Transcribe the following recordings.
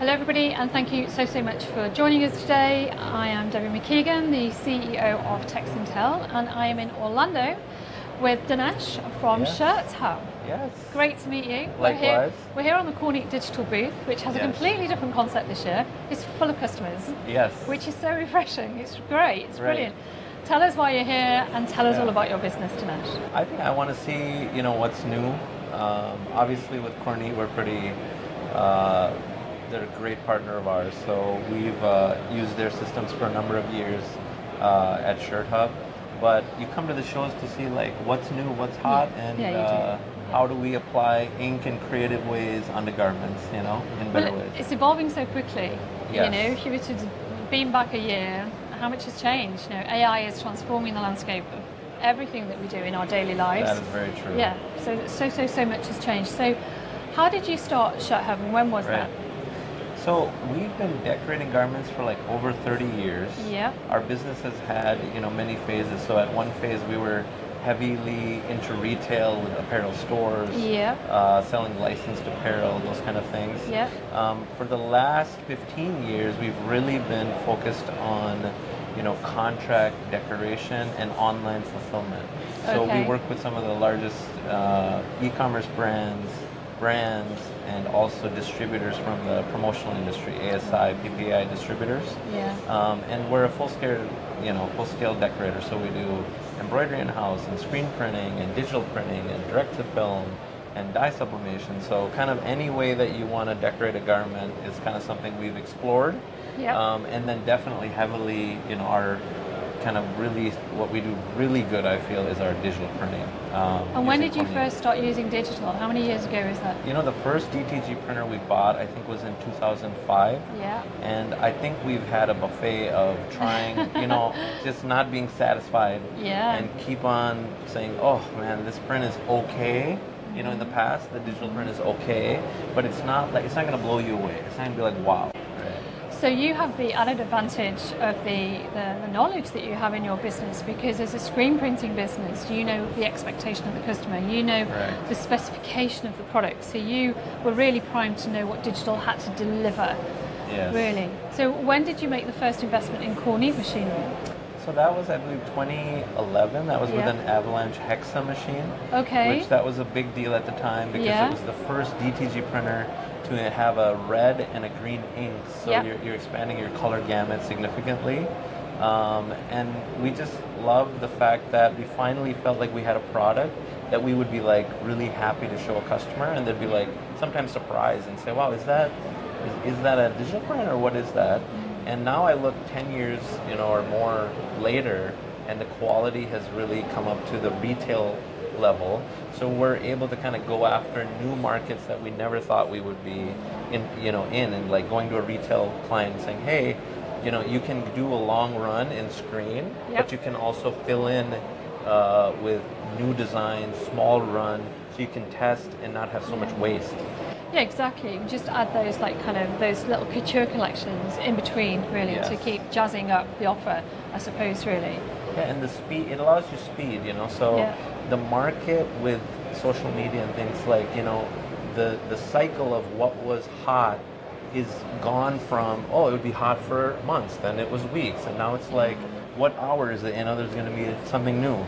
Hello everybody, and thank you so much for joining us today. I am Debbie McKeegan, the CEO of Texintel, and I am in Orlando with Dinesh from Yes. Shirt Hub. Yes. Great to meet you. Likewise. We're here on the Kornit digital booth, which has a Yes. completely different concept this year. It's full of customers, Yes. which is so refreshing. It's great. It's Right. brilliant. Tell us why you're here and tell us Yeah. all about your business, Dinesh. I think I want to see, what's new. Obviously, with Kornit, we're pretty. They're a great partner of ours, so we've used their systems for a number of years at Shirt Hub. But you come to the shows to see like what's new, what's hot, and Yeah, you do. how do we apply ink in creative ways onto garments, in better ways. It's evolving so quickly. Yes. If you were to beam back a year, how much has changed? AI is transforming the landscape of everything that we do in our daily lives. That is very true. Yeah. So much has changed. So, how did you start Shirt Hub, and when was that? So we've been decorating garments for like over 30 years. Yeah. Our business has had, many phases. So at one phase we were heavily into retail with apparel stores, selling licensed apparel, those kind of things. Yeah. For the last 15 years, we've really been focused on, contract decoration and online fulfillment. So Okay. we work with some of the largest e-commerce brands, and also distributors from the promotional industry, ASI, PPI distributors. Yeah. And we're a full-scale decorator. So we do embroidery in-house and screen printing and digital printing and direct-to-film and dye sublimation. So kind of any way that you want to decorate a garment is kind of something we've explored. Yeah. And then definitely heavily, our kind of really, what we do really good, I feel, is our digital printing. And when using did you Kornit. first start using digital? How many years ago was that? The first DTG printer we bought, I think, was in 2005. Yeah. And I think we've had a buffet of trying, just not being satisfied. Yeah. And keep on saying, oh man, this print is okay. In the past, the digital print is okay, but it's not going to blow you away. It's not going to be like, wow. So you have the added advantage of the knowledge that you have in your business, because as a screen printing business, you know the expectation of the customer, you know the specification of the product. So you were really primed to know what digital had to deliver. Yes. Really. So when did you make the first investment in Kornit machinery? So that was, I believe, 2011. That was with an Avalanche Hexa machine. Okay. Which that was a big deal at the time because Yeah. it was the first DTG printer to have a red and a green ink. So you're expanding your color gamut significantly. And we just loved the fact that we finally felt like we had a product that we would be like really happy to show a customer, and they'd be like sometimes surprised and say, wow, is that a digital print or what is that? And now I look 10 years, or more later, and the quality has really come up to the retail level. So we're able to kind of go after new markets that we never thought we would be and like going to a retail client and saying, hey, you can do a long run in screen, but you can also fill in with new designs, small run, so you can test and not have so much waste. Yeah, exactly. Just add those those little couture collections in between, really, to keep jazzing up the offer, I suppose, really. Yeah, and the speed, it allows you speed, so the market with social media and things like, the cycle of what was hot is gone from, it would be hot for months, then it was weeks, and now it's like, what hour is it? There's going to be something new.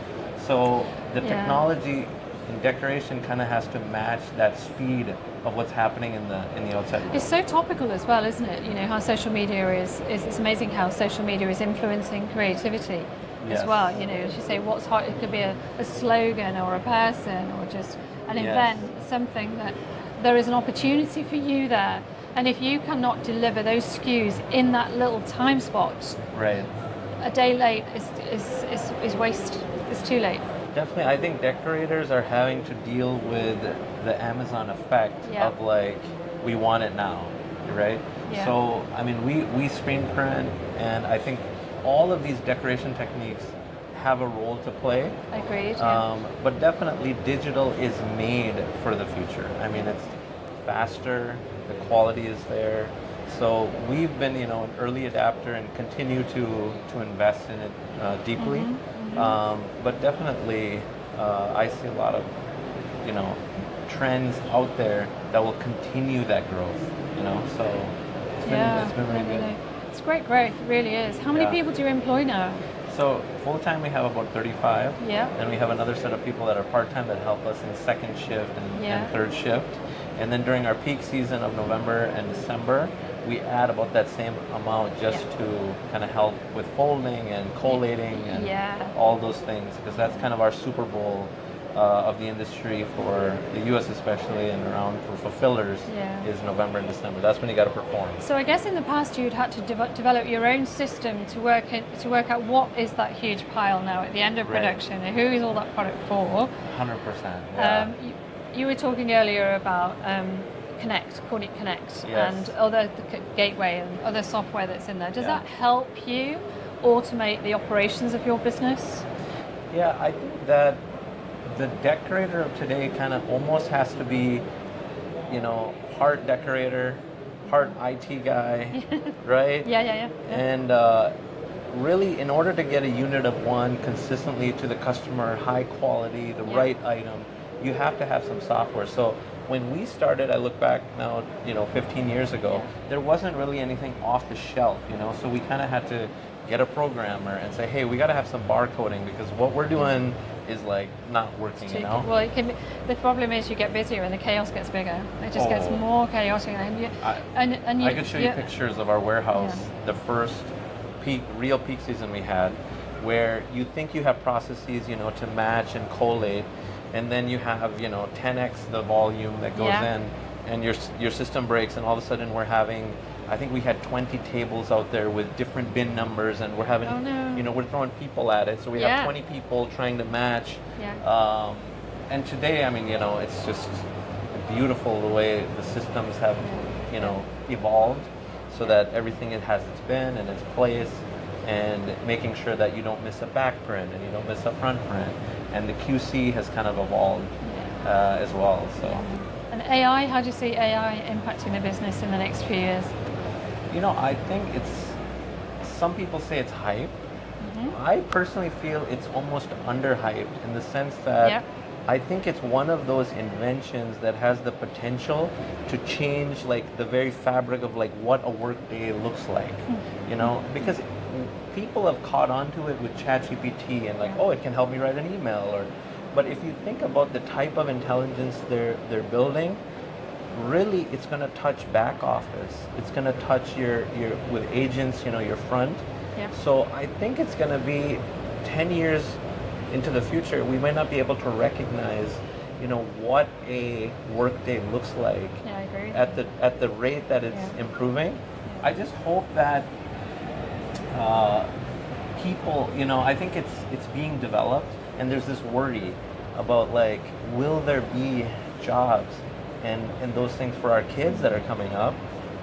So the technology in decoration kind of has to match that speed of what's happening in the outside world. It's so topical as well, isn't it? How social media is it's amazing how social media is influencing creativity as well. As you say, what's hot, it could be a slogan or a person or just an event, something that there is an opportunity for you there. And if you cannot deliver those SKUs in that little time spot, a day late is waste. It's too late. Definitely, I think decorators are having to deal with the Amazon effect of like, we want it now, right? Yeah. So, I mean, we screen print, and I think all of these decoration techniques have a role to play. Agreed. But definitely digital is made for the future. I mean, it's faster, the quality is there. So we've been, an early adapter and continue to invest in it deeply. But definitely, I see a lot of, trends out there that will continue that growth. So it's been really good. It's great growth, it really is. How many people do you employ now? So full time we have about 35. Yeah. And we have another set of people that are part time that help us in second shift and third shift. And then during our peak season of November and December, we add about that same amount just to kind of help with folding and collating and all those things, because that's kind of our Super Bowl of the industry for the U.S. especially, and around for fulfillers is November and December. That's when you got to perform. So I guess in the past you'd had to develop your own system to work out what is that huge pile now at the end of production, and who is all that product for. 100%. Yeah. You were talking earlier about Kornit Connect, and other gateway and other software that's in there. Does that help you automate the operations of your business? Yeah, I think that the decorator of today kind of almost has to be, part decorator, part IT guy, right? Yeah. And really, in order to get a unit of one consistently to the customer, high quality, the right item, you have to have some software. So when we started, I look back now, 15 years ago, there wasn't really anything off the shelf, so we kind of had to get a programmer and say, hey, we got to have some barcoding because what we're doing is like not working, Well, the problem is you get busier and the chaos gets bigger. It just gets more chaotic. I could show you pictures of our warehouse, the first real peak season we had, where you think you have processes, to match and collate, and then you have 10x the volume that goes in, and your system breaks, and all of a sudden we're having, I think we had 20 tables out there with different bin numbers, and we're having we're throwing people at it, so we have 20 people trying to match. And today, it's just beautiful the way the systems have evolved, so that everything has its bin and its place, and making sure that you don't miss a back print and you don't miss a front print. And the QC has kind of evolved as well. So. And AI, how do you see AI impacting the business in the next few years? I think some people say it's hype. I personally feel it's almost underhyped in the sense that I think it's one of those inventions that has the potential to change the very fabric of what a workday looks like, because people have caught on to it with ChatGPT and it can help me write an email, but if you think about the type of intelligence they're building, really it's going to touch back office. It's going to touch your with agents, your front. So I think it's going to be 10 years into the future, we might not be able to recognize, what a workday looks like. Yeah, I agree. At the rate that it's improving. I just hope that people, I think it's being developed, and there's this worry about will there be jobs and those things for our kids that are coming up.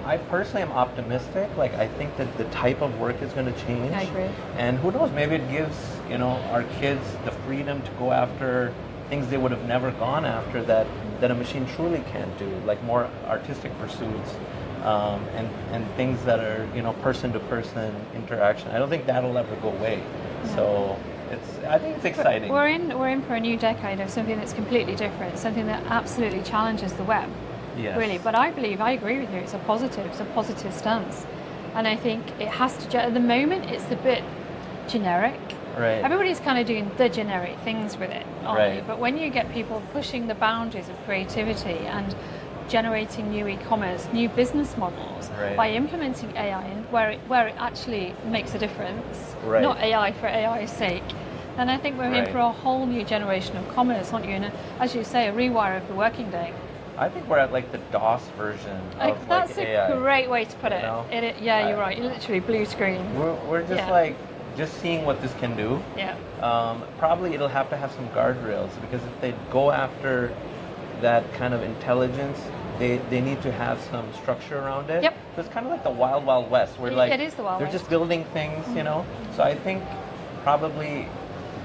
I personally am optimistic. I think that the type of work is going to change. I agree. And who knows, maybe it gives, our kids the freedom to go after things they would have never gone after that a machine truly can't do, more artistic pursuits, and things that are, person-to-person interaction. I don't think that'll ever go away. Yeah. So I think it's exciting. We're in for a new decade of something that's completely different, something that absolutely challenges the web. Yes. Really, but I agree with you, it's a positive stance. And I think it has to, at the moment, it's a bit generic. Right. Everybody's kind of doing the generic things with it, aren't they? But when you get people pushing the boundaries of creativity and generating new e-commerce, new business models by implementing AI where it actually makes a difference, not AI for AI's sake, then I think we're in for a whole new generation of commerce, aren't you? And as you say, a rewire of the working day. I think we're at the DOS version of that's AI. a great way to put it. You're right. You're literally blue screen. We're just just seeing what this can do. Yeah. Probably it'll have to have some guardrails, because if they go after that kind of intelligence, they need to have some structure around it. Yep. So it's kind of like the wild, wild west, where it is the wild they're west. just building things, So I think probably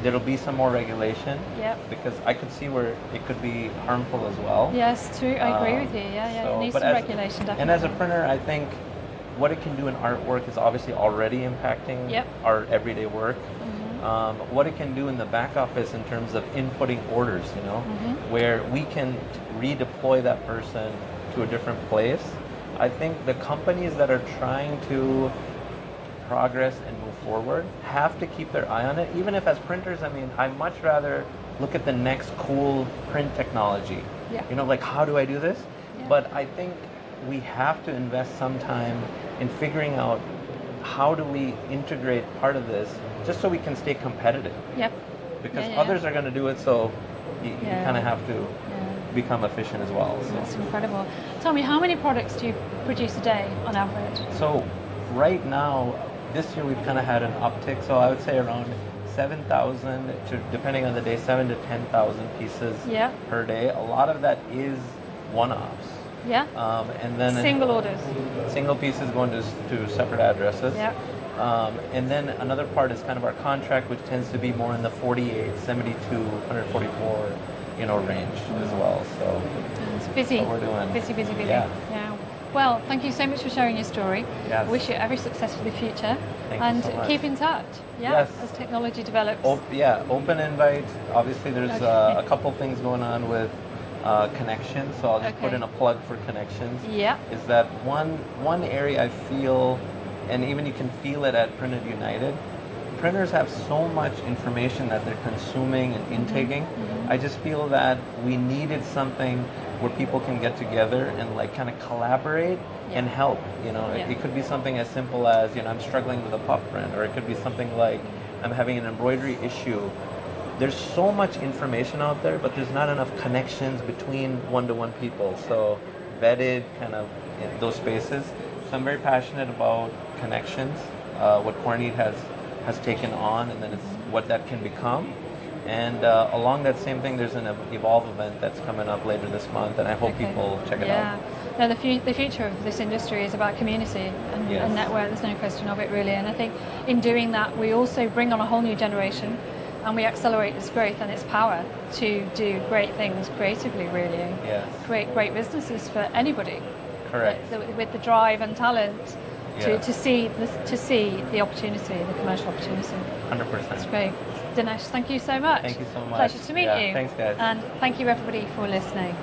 there'll be some more regulation. Because I could see where it could be harmful as well. Yes, true. I agree with you. So, it needs some regulation, definitely. And as a printer, I think what it can do in artwork is obviously already impacting our everyday work. What it can do in the back office in terms of inputting orders, where we can redeploy that person to a different place. I think the companies that are trying to progress and move forward have to keep their eye on it. Even if as printers, I mean, I much rather look at the next cool print technology. Yeah. You know, like how do I do this? Yeah. But I think we have to invest some time in figuring out how do we integrate part of this just so we can stay competitive. Yep. Because Yeah. others are going to do it, so you kind of have to become efficient as well. So. That's incredible. Tell me, how many products do you produce a day on average? So right now, this year we've kind of had an uptick. So I would say around 7,000 to, depending on the day, 7 to 10,000 pieces per day. A lot of that is one-offs. Yeah. And then single orders. Single pieces going to separate addresses. Yeah. And then another part is kind of our contract, which tends to be more in the 48, 72, 144, range as well. So it's busy. That's what we're doing. Busy. Yeah. Well, thank you so much for sharing your story. Yes. Wish you every success for the future. Thank and you so much. Keep in touch. Yes. As technology develops. Open invite. Obviously, there's Okay. a couple things going on with connections. So I'll just put in a plug for connections. Yeah. Is that one area I feel, and even you can feel it at Printed United, printers have so much information that they're consuming and intaking. I just feel that we needed something where people can get together and like kind of collaborate and help. It could be something as simple as, I'm struggling with a puff print, or it could be something like I'm having an embroidery issue. There's so much information out there, but there's not enough connections between one-to-one people. So vetted kind of those spaces. So I'm very passionate about connections, what Kornit has taken on, and then it's what that can become. And along that same thing, there's an Evolve event that's coming up later this month, and I hope people check it out. No, the future of this industry is about community and network. There's no question of it, really. And I think in doing that, we also bring on a whole new generation, and we accelerate its growth and its power to do great things creatively, really. Yes. Create great businesses for anybody. Correct. With the drive and talent to see the opportunity, the commercial opportunity. 100%. That's great. Dinesh, thank you so much. Thank you so much. Pleasure to meet you. Thanks, guys. And thank you, everybody, for listening.